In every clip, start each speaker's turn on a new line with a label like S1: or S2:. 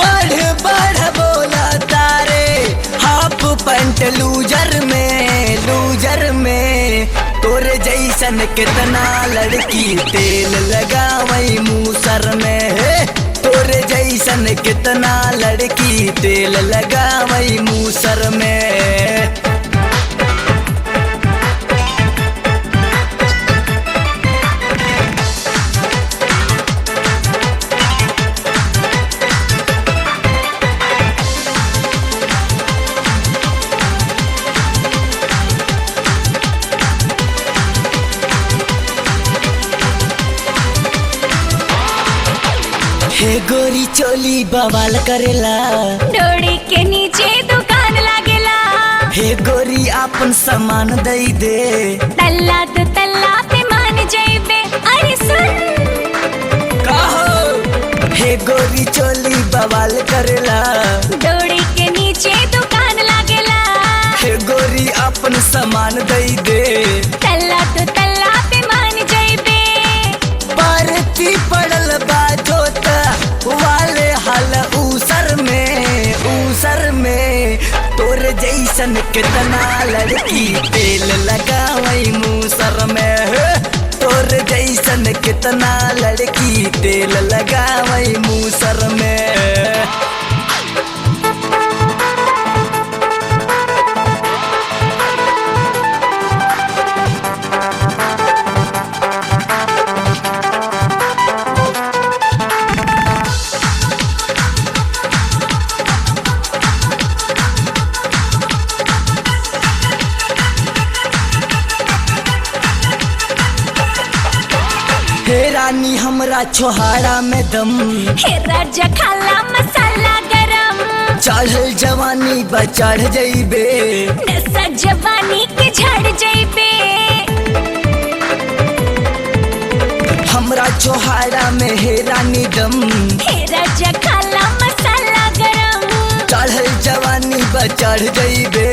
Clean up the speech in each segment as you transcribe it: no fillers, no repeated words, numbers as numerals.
S1: बढ़ बढ़ बोला तारे हाफ पैंट लूजर में तोरे जैसन कितना लड़की तेल लगावई मूसर में है। तोरे जैसन कितना लड़की तेल लगावई मूसर में। हे गोरी चोली बवाल करेला,
S2: डोरी के नीचे दुकान लागेला।
S1: हे गोरी आपन सामान दई दे,
S2: तल्ला तो तल्ला पे मान जाइबे। अरे सुन
S1: कहो हे गोरी चोली बवाल करेला,
S2: डोरी के नीचे दुकान लागेला।
S1: हे गोरी आपन सामान दई दे,
S2: तल्ला तो तल्ला पे मान जाइबे।
S1: परती पड़ल बाजोत वाले हल ऊसर में तोरे जैसन कितना लड़की तेल लगावई मूसर में। तोरे जैसन कितना लड़की तेल लगावई मूसर में। हे रानी हमरा छोहाड़ा में दम,
S2: हे राजा खाला मसाला गरम।
S1: चढ़ल जवानी बचढ़ जइबे,
S2: नशा जवानी के झड़ जइबे।
S1: हमरा छोहाड़ा में हे रानी दम,
S2: हे राजा खाला मसाला गरम।
S1: चढ़ल जवानी बचढ़ जइबे,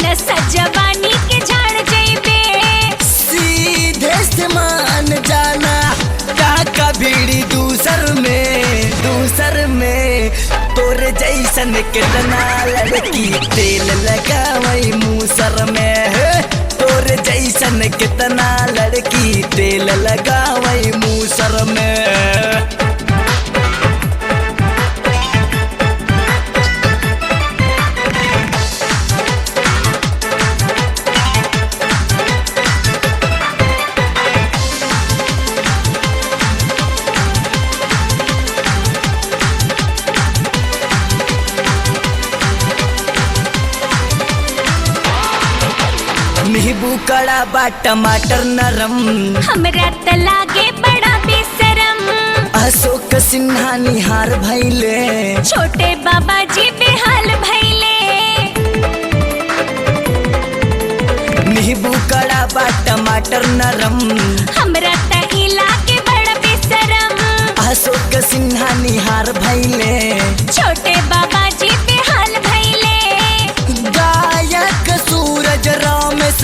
S2: नशा जवानी के झड़ जइबे।
S1: सीधे से मान जाना का भीड़ी दूसर में तोरे जैसन कितना लड़की तेल लगावई मूसर में। तोरे जैसन कितना लड़की तेल लगावई मूसर में। नींबू कड़ा बा टमाटर नरम,
S2: हमरा त लागे बड़ा बेशरम।
S1: अशोक सिन्हा निहार भइले,
S2: छोटे बाबा जी बेहाल भइले।
S1: नींबू कड़ा बा टमाटर नरम,
S2: हमरा त ई लागे बड़ा बेशरम।
S1: अशोक सिन्हा निहार भइले,
S2: छोटे बाबा जी बेहाल भइले।
S1: गायक सूरज रामेश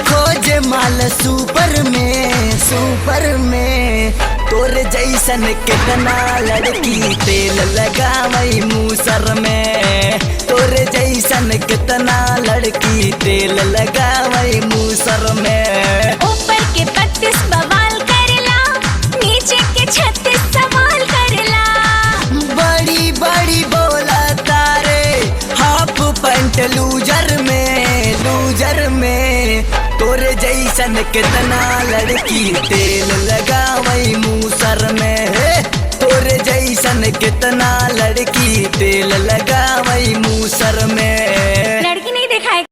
S1: खोजे माल सुपर में तोरे जैसन कितना लड़की तेल लगावई मूसर में। तोरे जैसन कितना लड़की तेल लगावई मूसर में।
S2: ऊपर के 32 बवाल करेला, नीचे के 36 सवाल करेला।
S1: बड़ी बड़ी बोला तारे हाफ पैंट लूजर में तोरे जैसन कितना लड़की तेल लगावई मूसर में। तोरे जैसन कितना लड़की तेल लगावई मूसर में।
S2: लड़की नहीं दिखाए।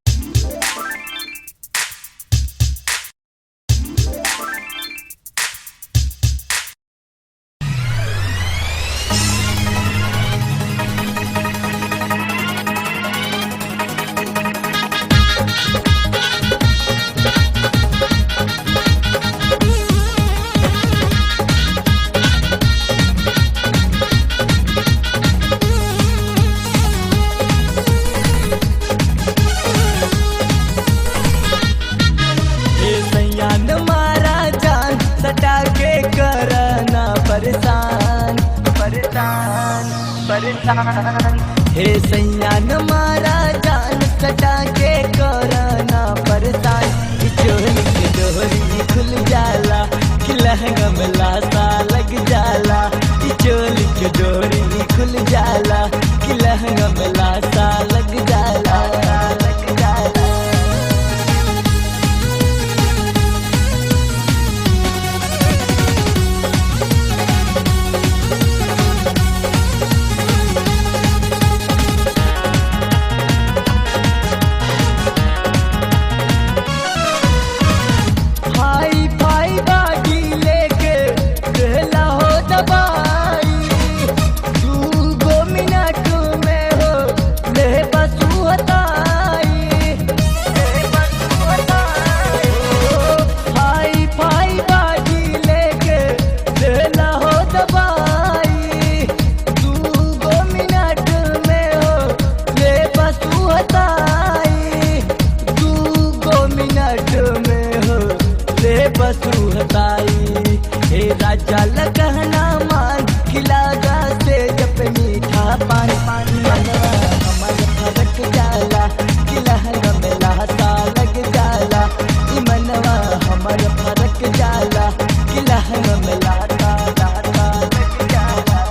S1: हे सैयान मारा जान सटा के कोरोना परेशान कि चोली के डोरी खुल जाला कि लहंगा में लासा लग जाला कि चोली के डोरी खुल जाला कि लहंगा में लासा लग जाला लग जाला। हे राजा लगहना मान खिलागा से जब मीठा पानी पानी मनवा हमर फरक जाला कि लहंगा में लासा लग जाला ई मनवा हमर फरक जाला कि लहंगा में लासा लासा लग जाला।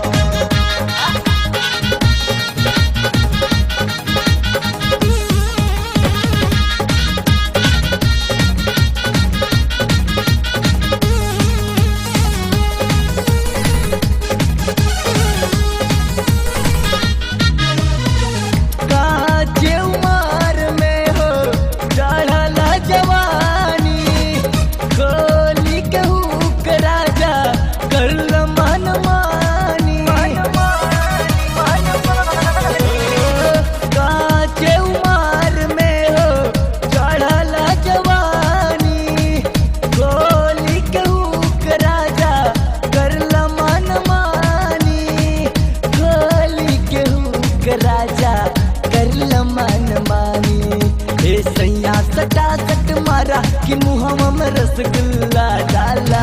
S1: राजा कर मन मानी हे सैया सटा सट मारा कि मुहम्मा में रसगुल्ला डाला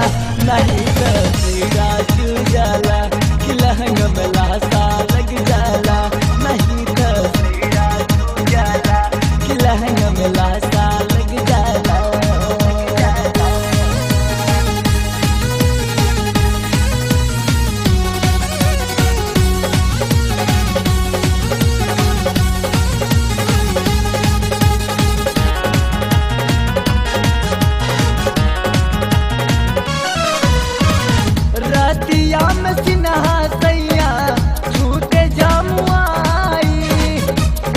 S1: नहीं तो तेरा चू जाला कि लहंगा में लासा लग जाला नहीं तो तेरा चू जाला कि लहंगा में लासा लग जाला। रतिया में सिन्हा सैया छूटे जामुआई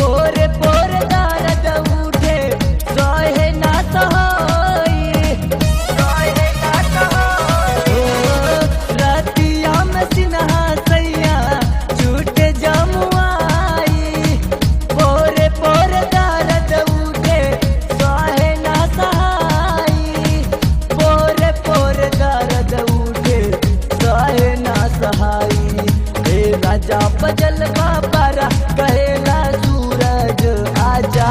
S1: पोरे पोरे दर्द उठे सहे ना सहाई सहे ना सहाई। रतिया में सिन्हा सैया छूटे जामुआई पोरे पोरे दर्द उठे सहे ना सहाई पोरे पोरे दर्द उठे सहे ना सहाई। हे राजा बजल बाबारा कहेला सूरज आजा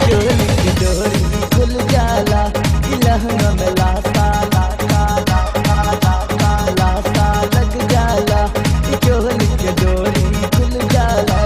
S1: चोली की डोरी खुल जाला कि लहंगा में लासा लासा लासा लासा लासा लग जाला कि चोली की डोरी खुल जाला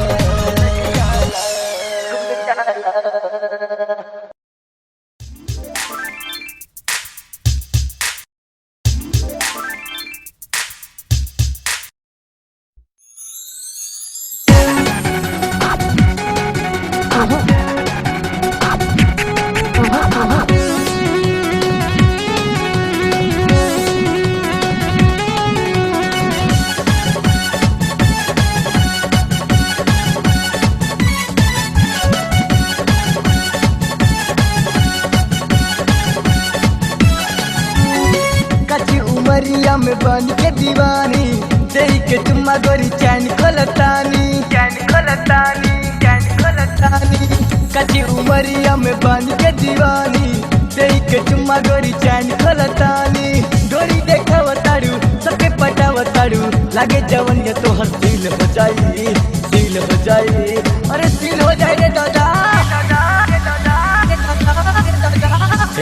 S1: उमरिया में बन के दीवानी देही के तुम्मा गोरी चैन खोलतानी चैन खोलतानी चैन खोलतानी कची उमरिया में बन के दीवानी देही के तुम्मा गोरी चैन खोलतानी डोरी देखावतारू सबके पटावतारू लागे जवन ये तो हसील हो जाई सील हो जाई अरे सील हो जाए रे दादा।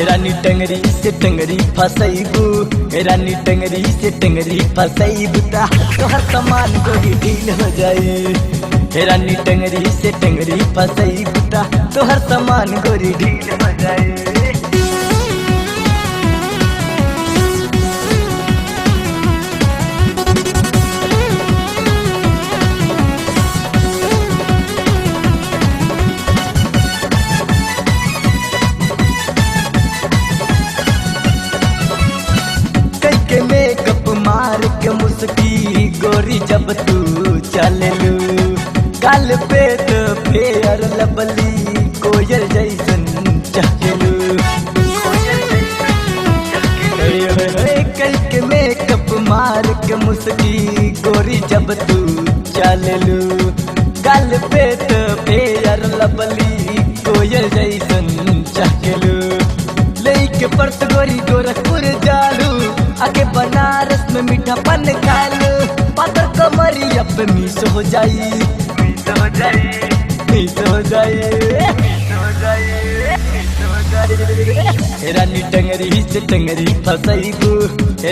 S1: रानी टंगरी से टंगरी फसैबू, रानी टंगरी से टंगरी फसैबू ता तोहर सामान गोरी ढील हो जाए। रानी टंगरी से टंगरी फसैबू ता तोहर सामान गोरी ढील हो जाए। के मेकअप मार के मुस्की गोरी जब तू चललू, गाल पे तो फेयर लबली कोयल जैसन चहकेलू। कई के मेकअप मार के मुस्की गोरी जब तू चललू, गाल पे तो फेयर लबली कोयल जैसन चहकेलू। लेके पर्स गोरी गोरखपुर जालू, आके बनारस में मीठा पन खालू, पातर कमरिया पे मिस हो जाई, मिस हो जाई, मिस हो जाई, मिस हो जाई, मिस हो जाई। रानी टंगरी से टंगरी फसैबू,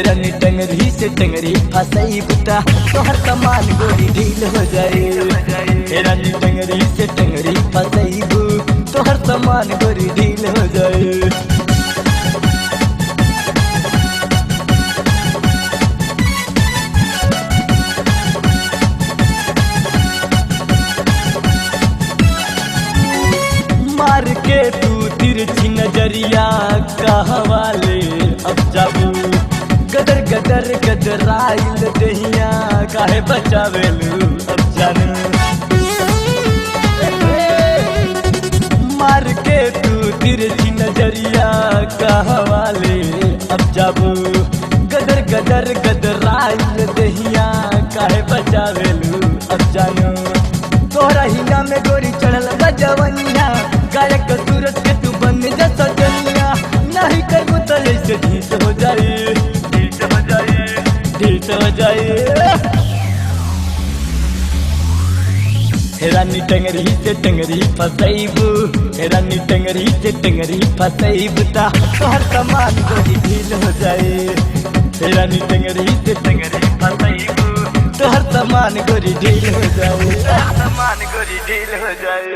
S1: रानी टंगरी से टंगरी फसैबू ता तोहर सामान गोरी ढील हो जाए। रानी टंगरी से टंगरी फसैबू तोहर सामान गोरी ढील हो जाए। मार के तू तिरछी नजरिया कहवाले अब जाबू, गदर गदर गदराइल दहिया काहे बचावेलू अब जानू। मार के तू तिरछी नजरिया कहवाले अब जाबू, गदर गदर गदराइल दहिया काहे बचावेलू अब जानू। तोहरा हिना में गोरी चढ़ल बजवनिया, गायक सूरत के तू बन जा सजनिया, नहीं करबू तो ऐसे ढीठ हो जाए, ढीठ हो जाए, ढीठ हो जाए। रानी टंगरी से टंगरी फसैबू, रानी टंगरी से टंगरी फसैबू ता तोहर सामान गोरी ढील हो जाए। रानी टंगरी से टंगरी फसैबू तोहर सामान गोरी ढील हो जाए, सामान गोरी ढील हो जाए।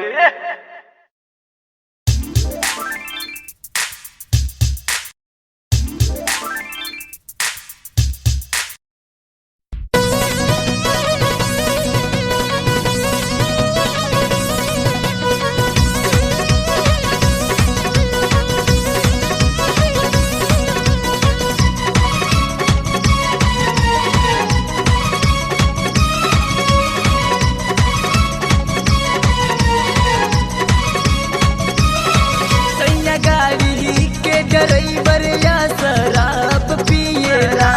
S1: ड्राइवर या शराब पिएला,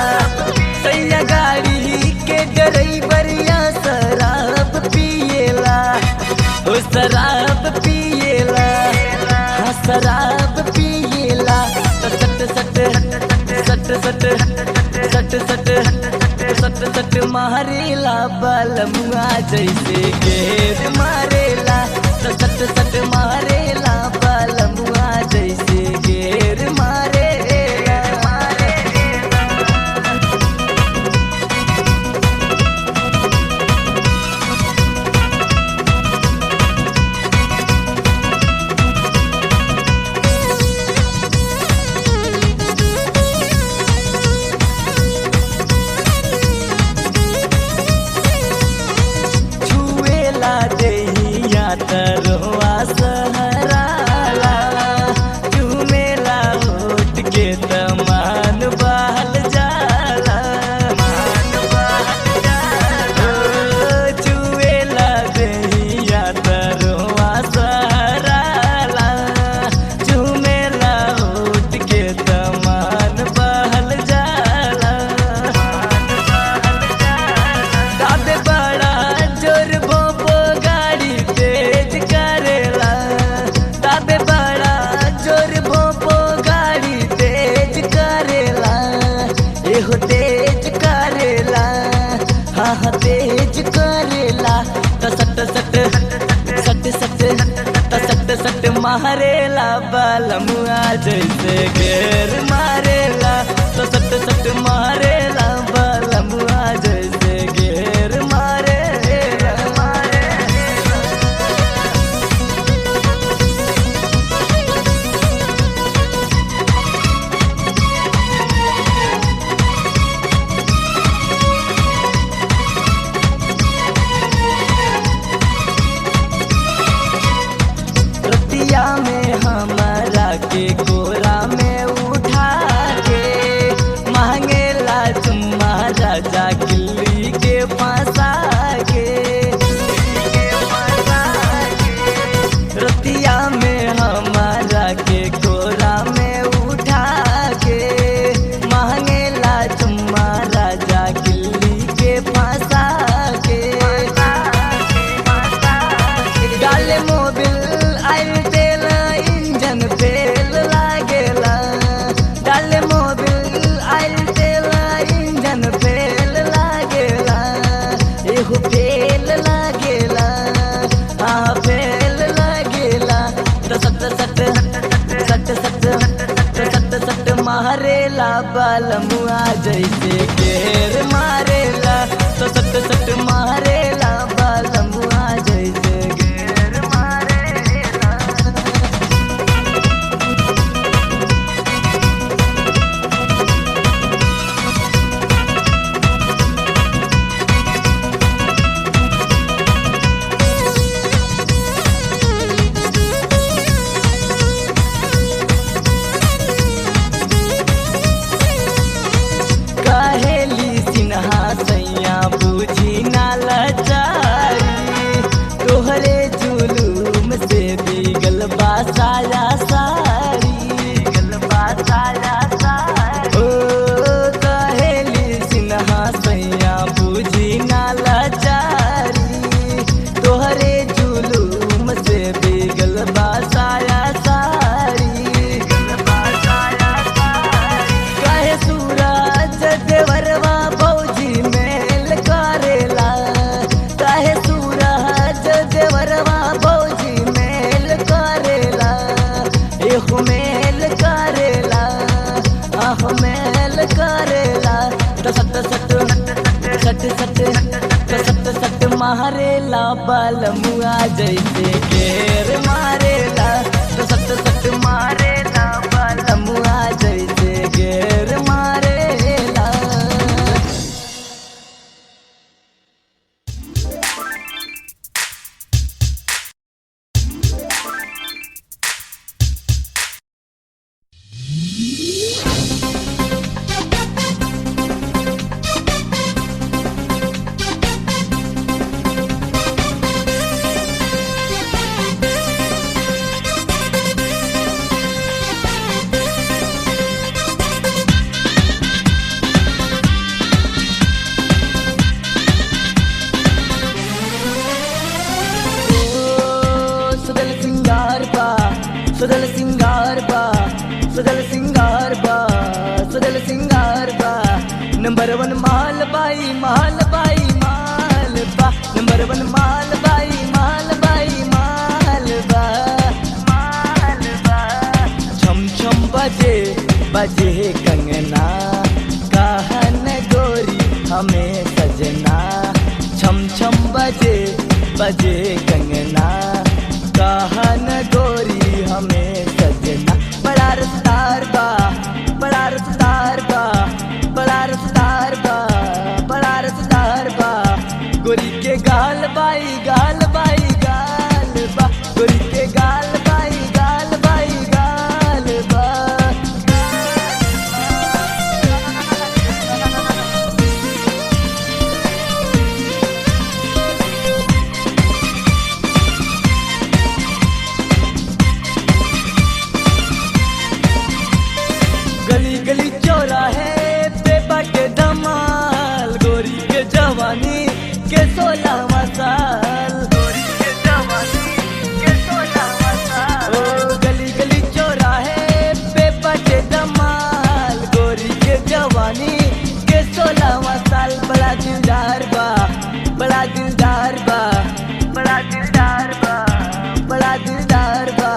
S1: सैया गाड़ी के ड्राइवर या शराब पिएला, ओ शराब पिएला, हाँ शराब पिएला। सट सट सट सट सट सट सट सट मारेला बलमुआ जैसे घेर मारेला, सट सट मारेला बलमुआ जैसे घेर मारेला। छुएला मारेला बलमुआ जैसे घेर मारेला, तो सट सट मारेला बलमुआ जैसे घेर मारेला। रतिया में हमारा के कोरा में उठा के मांगेला चुम्मा राजा किल्ली के फंसा के। रतिया में हमारा के कोरा में उठा के मांगेला चुम्मा राजा किल्ली के फंसा के। डाले मोबिल आइल तेल इंजन फेल लागेला, डाले मोबिल आइल तेल इंजन फेल लागेला, एहो फेल लागेला, हाँ फेल लागेला। तो सट सट सट सट सट सट मारेला बलमुआ जैसे घेर मारेला, तो सट सट मारेला बलमुआ जैसे घेर मारेला। कहेली सिन्हा सैया बूझी ना लाचारी, तोहरे जुलूम से बिगल बासाया सारी, बिगल बासाया सारी। ओ कहेली सिन्हा सैया बूझी ना लाचारी, तोहरे जुलूम से बिगल बासाया सारी, बिगल बासाया सारी। कहे सूरज देवरवा भौजी मेल करेला, काहे सूरज देवरवा भौजी मेल करेला, एहो मेल करेला, आहो मेल करेला। तो सट सट सट सट सट सट मारेला बलमुआ जैसे घेर मारेला, तो सट सट मारेला बलमुआ जैसे घेर मारेला। सुदल सिंगार बा, सुदल सिंगार बा, सुदल सिंगार बा, सुदल सिंगार बा। नंबर वन माल बाई माल बाई माल बा, नंबर वन माल बाई माल बाई माल बा, माल बा। छम छम बजे बजे कंगना, कहन गोरी हमें सजना। छम छम बजे बजे कंगना, कहन गोरी हमें सजना। बड़ा रसदार बा, बड़ा रसदार बा, बड़ा रसदार बा, बड़ा रसदार बा। गोरी के गाल बाई गाल बाई गाल बा, गोरी के गाल बाई गाल बाई गाल बा। गली गली चौराहे पे बाटे धमाल, गोरी के जवानी के 16वां साल, गोरी के जवानी के 16वां साल। ओ गली गली चौराहे पे बाटे धमाल, गोरी के जवानी के 16वां साल। बड़ा दिलदार बा, बड़ा दिलदार बा, बड़ा दिलदार बा, बड़ा दिलदार बा।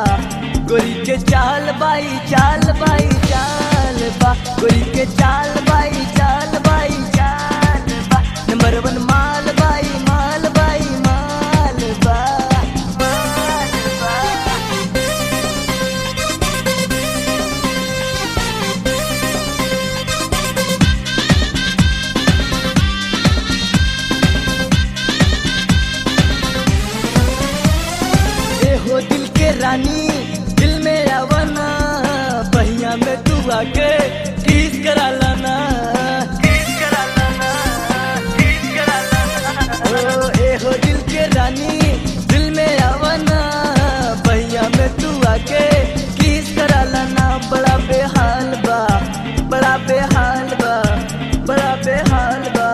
S1: के चाल बाई चाल बाई चाल बा नंबर वन माल बाई माल बाई माल बा माल बा। ए हो दिल के रानी दिल में आवना बहिया में तू आके किस करा लाना किस करा लाना किस करा लाना। ओ ए हो दिल के रानी दिल में आवना बहिया में तू आके किस करा लाना। बड़ा बेहाल बा बड़ा बेहाल बा बड़ा बेहाल बा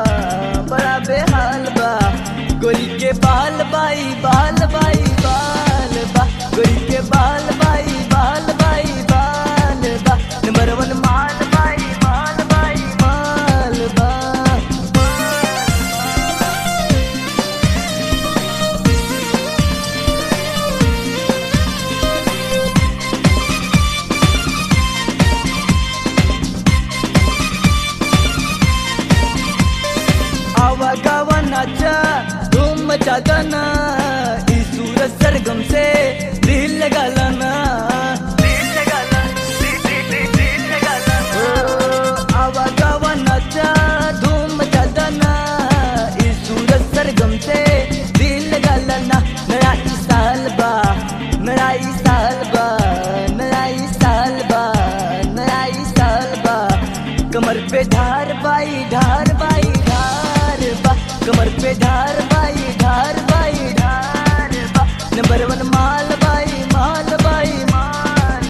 S1: बड़ा बेहाल बा गोरी के बाल बाई बाल बाई बाल बा गोरी के बाल बाई बाल बाई बाल बा नंबर वन माल बाई माल बाई माल बा। आवा गावा नाचा धूम मचा गाना इस सूरज सरगम से दिल लगा लाना दिल लगा लाना दिल लगा लाना। आवा गावा नाचा धूम मचा गाना इस सूरज सरगम से दिल लगा लाना। नया साल बा नया साल बा नया साल बा नया साल बा कमर पे धार बाई धार बाई धार बा कमर पे धार बाई धार बाई धार बा नंबर वन माल बाई माल बाई माल।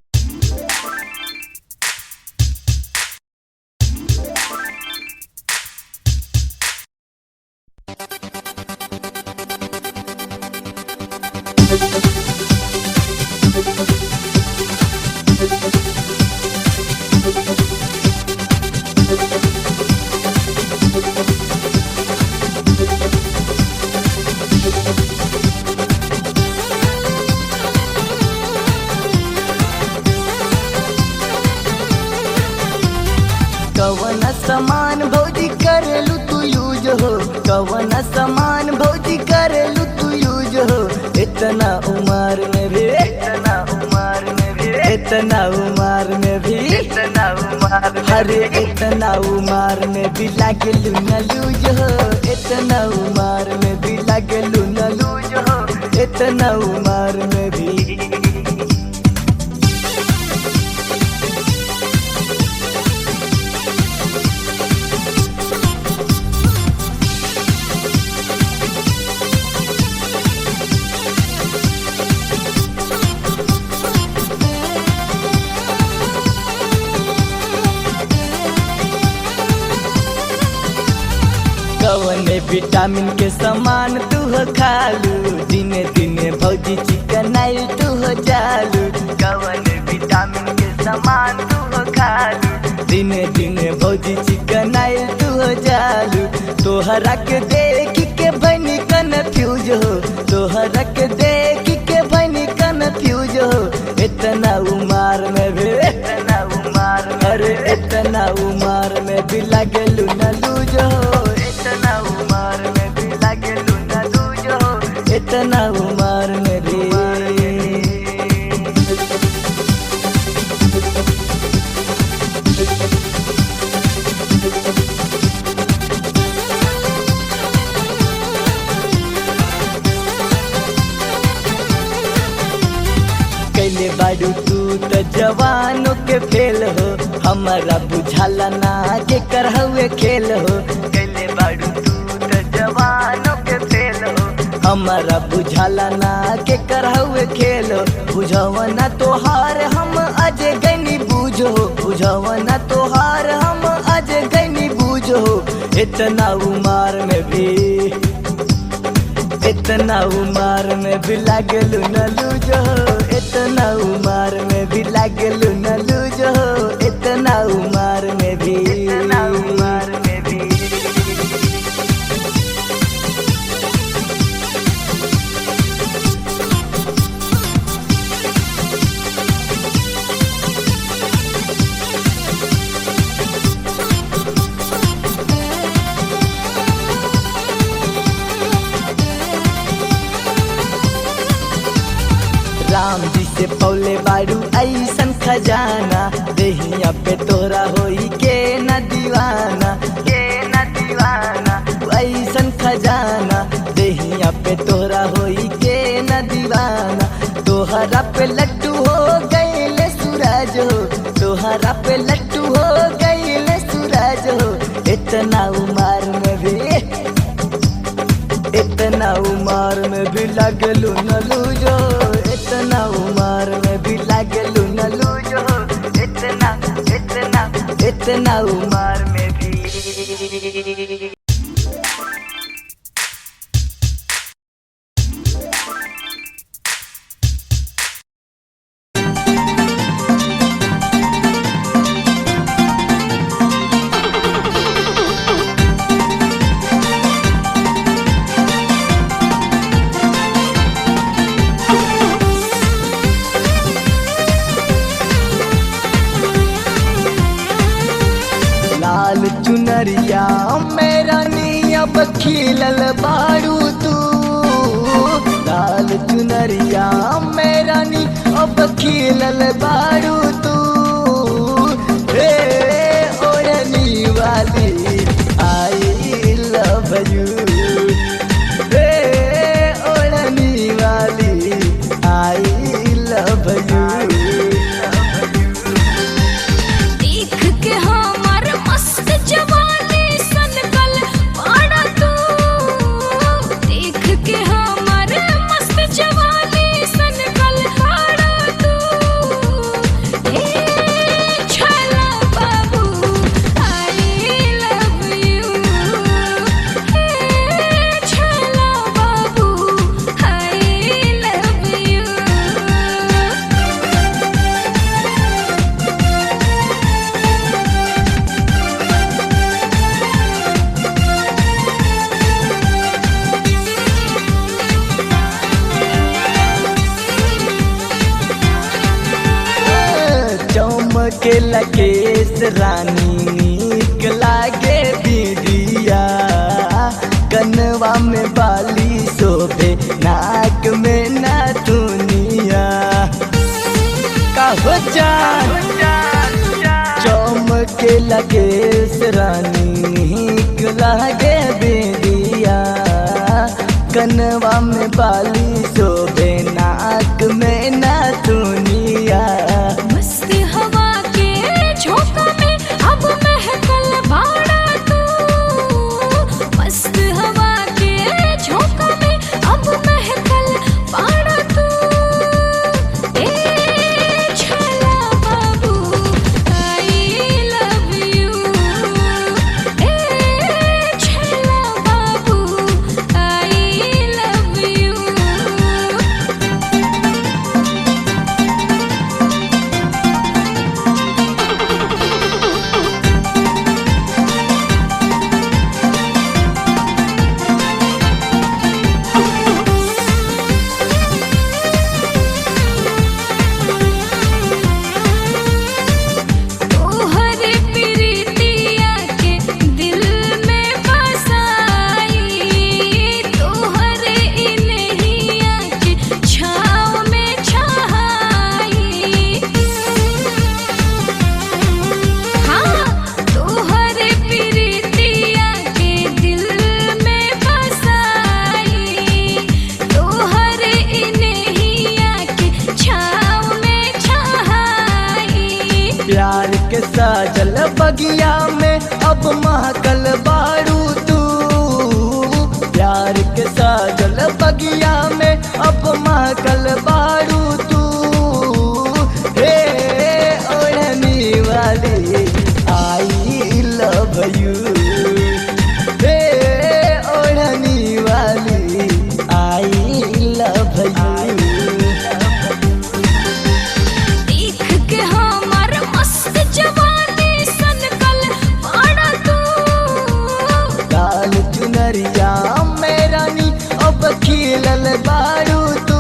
S1: कवन समान भौजी करेलू तू यूज हो कवन समान भौजी करेलू तू यूज हो इतना उम्र में भी इतना उम्र में भी इतना उम्र में भी इतना उम्र हरे इतना उम्र में भी लागेलू न लूज हो इतना उम्र में भी लागेलू न लूज हो इतना उम्र में भी। कवन विटामिन के सामान तू हो खालू दिने दिने भौजी चिकन आई तू हो जालू कवन विटामिन के सामान तू हो खालू दिने दिने भौजी चिकन आई तू हो जालू तोहरा के देख के बनी कन्फ्यूज हो तोहरा के देख के बनी कन्फ्यूज हो इतना उम्र में भी इतना उम्र अरे इतना उम्र में भी लागेलू न लूज हो इतना उम्र में भी लागेलू न लूज हो इतना उम्र में भी। कैले बाडू तू तो जवानों के फेल हो हमारा बुझाला ना के करहुए खेल हो कैले बाडू तू तो जवानों के फेल हो हमारा बुझाला ना के करहुए खेल हो बुझवना तोहार हम आज गनी बूझो बुझवना तोहार हम आज गनी बूझो इतना उम्र में भी इतना उम्र में भी लागेलू न लूज हो इतना उम्र में भी लागेलू न लूज हो इतना उम्र में भी इतना उम्र में भी। राम जी से पौले बारू ऐसन खजाना, देहिया पे तोरा होई के न दीवाना, के न दीवाना। ऐसन खजाना देहिया पे तोरा होई के न दीवाना। तोहरा पे लट्टू हो गईले सूरज हो, तोहरा पे लट्टू हो गईले सूरज हो। इतना उम्र में भी, इतना उम्र में भी लगलू न लूजो, इतना उम्र में भी लगलू न लूजो। इतना इतना इतना उम्र में भी। लाल चुनरिया मेरा नी अब खिलल बारू तू, लाल चुनरिया मेरा नी अब खिलल बारू तू। हे ओढ़नी वाली आई लव यू, हे ओढ़नी वाली आई लव यू। के लकेश रानी नीक लागे दीदिया, कनवा में बाली शोभे नाक में नाथुनिया। कहो जान चमके लकेश रानी नीक लागे दीदिया, कनवा में बाली शोभे नाक में नाथुनिया। प्यार के साजल बगिया में अब महकल बारू तू, प्यार के साजल बगिया में अब महकल बारू तू। हे ओढ़नी वाली आई लव यू, हे ओढ़नी वाली आई लव यू। मेरा नी अब खिलल बारू तू,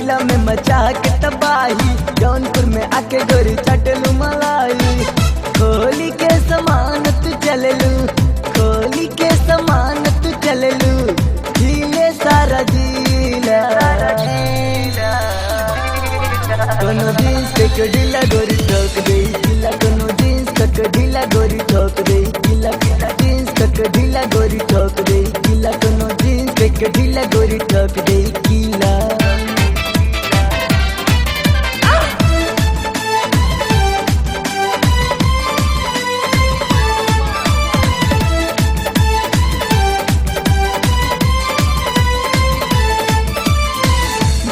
S1: जिला में मचा के तबाही, जौनपुर में आके गोरी चटलू मलाई। खोली के समान तू चललू, खोली के समान तू चललू, हिले सारा जिला। कोनो जींस के ढीला गोरी ठोक दे किला, कोनो जींस के ढीला गोरी ठोक दे किला, जींस के ढीला गोरी ठोक दे किला, कोनो जींस के ढीला गोरी ठोक दे किला।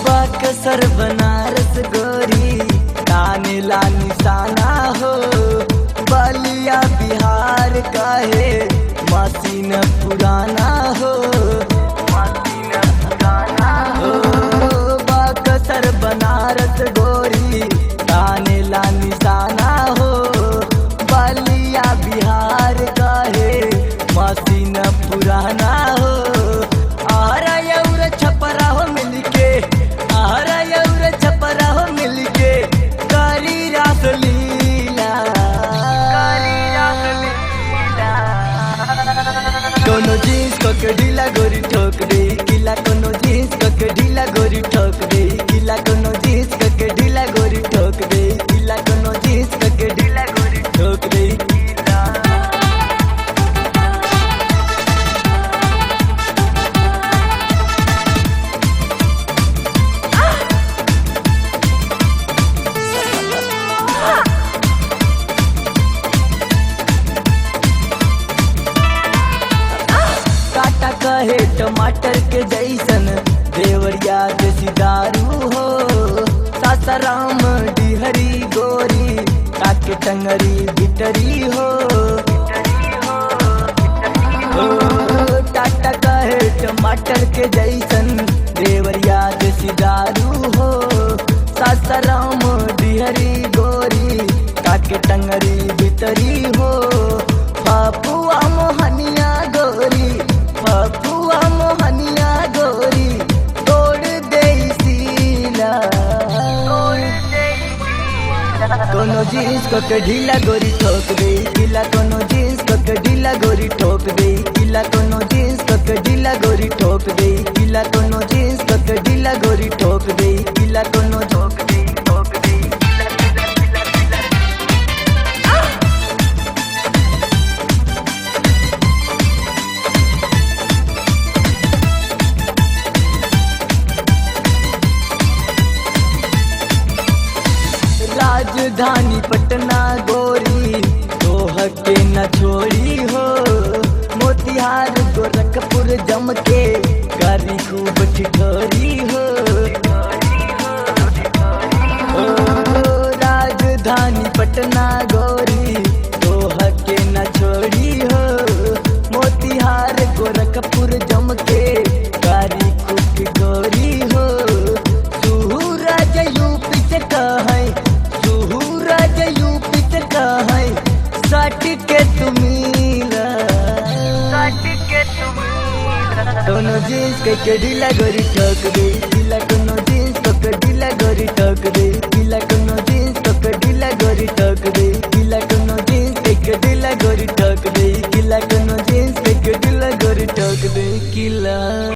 S1: बाकसर बनारस गोरी ताने ला निशाना हो, बलिया बिहार का है मसीन पुराना हो, मसीन पुराना हो। बाकसर बनारस गोरी ताने ला निशाना हो, बलिया बिहार का है मसीन पुराना हो। आरा यौर छपरा हो मिलके, आरा यौर छपरा हो मिलके, कारी रास लीला, कारी रास लीला। कोनो जींस के ढीला गोरी ठोक दे किला, कोनो जींस के ढीला गोरी ठोक दे किला, कोनो जींस के ढीला गोरी ठोक दे किला, कोनो जींस के ढीला गोरी ठोक दे किला। काटा कहे टमाटर के जैसन देवरिया देसी दारू हो, सासाराम डिहरी गोरी काके टंगरी बिटरी हो। टाटा कहे टमाटर के जैसन देवरिया देसी दारू हो, सासाराम डिहरी गोरी काके टंगरी बिटरी हो। पपुआ मोहनिया गोरी, पपुआ मोहनिया गोरी, तोड़ दे सीला, कोनो जींस के ढीला गोरी ठोक दे किला, कोनो जींस के ढीला गोरी ठोक दे किला, कोनो जींस के ढीला गोरी ठोक दे किला, कोनो जींस के ढीला गोरी ठोक दे किला, कोनो ठोक दे ठोक दे। राजधानी पटना गोरी तोह के न छोड़ी हो, मोतिहार गोरखपुर जम के करी खूब ठिठोरी हो। राजधानी पटना गोरी तोह के न छोड़ी हो, मोतिहार गोरखपुर जम के करी खूब ठिठोरी हो। सूरज यूपी से कहे, सूरज यूपी से कहे, सट के तुमीला, सट के तुमीला। कोनो जींस के ढीला गोरी ठोक दे किला, कोनो